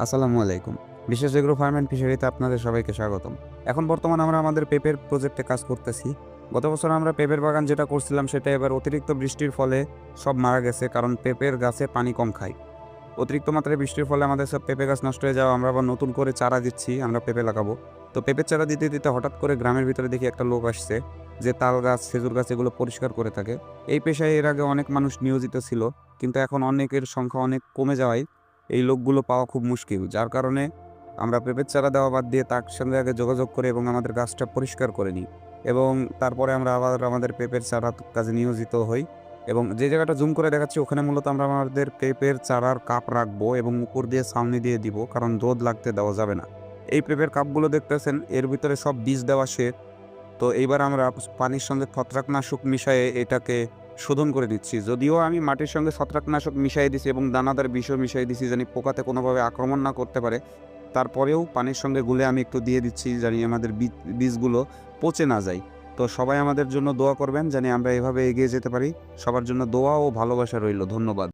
আসসালামু আলাইকুম। বিশেষ এগ্রো ফার্ম অ্যান্ড ফিশারিতে আপনাদের সবাইকে স্বাগতম। এখন বর্তমানে আমরা আমাদের পেঁপের প্রজেক্টে কাজ করতেছি। গত বছর আমরা পেঁপের বাগান যেটা করছিলাম সেটা এবার অতিরিক্ত বৃষ্টির ফলে সব মারা গেছে, কারণ পেঁপের গাছে পানি কম খায়। অতিরিক্ত মাত্রায় বৃষ্টির ফলে আমাদের সব পেঁপে গাছ নষ্ট হয়ে যাওয়া, আমরা আবার নতুন করে চারা দিচ্ছি, আমরা পেঁপে লাগাবো। তো পেঁপের চারা দিতে, দিতে হঠাৎ করে গ্রামের ভিতরে দেখি একটা লোক আসছে যে তাল গাছ, খেজুর গাছ এগুলো পরিষ্কার করে থাকে। এই পেশায় এর আগে অনেক মানুষ নিয়োজিত ছিল, কিন্তু এখন অনেকের সংখ্যা অনেক কমে যাওয়ায় এই লোকগুলো পাওয়া খুব মুশকিল। যার কারণে আমরা পেঁপের চারা দেওয়া বাদ দিয়ে তার সঙ্গে আগে যোগাযোগ করে এবং আমাদের গাছটা পরিষ্কার করে নিই, এবং তারপরে আমরা আবার আমাদের পেঁপের চারা কাজে নিয়োজিত হই। এবং যে জায়গাটা জুম করে দেখাচ্ছি ওখানে মূলত আমরা আমাদের পেঁপের চারার কাপ রাখবো এবং উপর দিয়ে ছাউনি দিয়ে দিব, কারণ রোদ লাগতে দেওয়া যাবে না। এই পেঁপের কাপগুলো দেখতেছেন, এর ভিতরে সব বীজ দেওয়া শেষ। তো এইবার আমরা পানির সঙ্গে ছত্রাকনাশক মিশিয়ে এটাকে শোধন করে দিচ্ছি। যদিও আমি মাটির সঙ্গে ছত্রাকনাশক মিশিয়ে দিছি এবং দানাদার বিষও মিশিয়ে দিছি, জানি পোকাতে কোনোভাবে আক্রমণ না করতে পারে। তারপরেও পানির সঙ্গে গুলে আমি একটু দিয়ে দিচ্ছি, জানি আমাদের বীজগুলো পচে না যায়। তো সবাই আমাদের জন্য দোয়া করবেন, জানি আমরা এভাবে এগিয়ে যেতে পারি। সবার জন্য দোয়া ও ভালোবাসা রইল। ধন্যবাদ।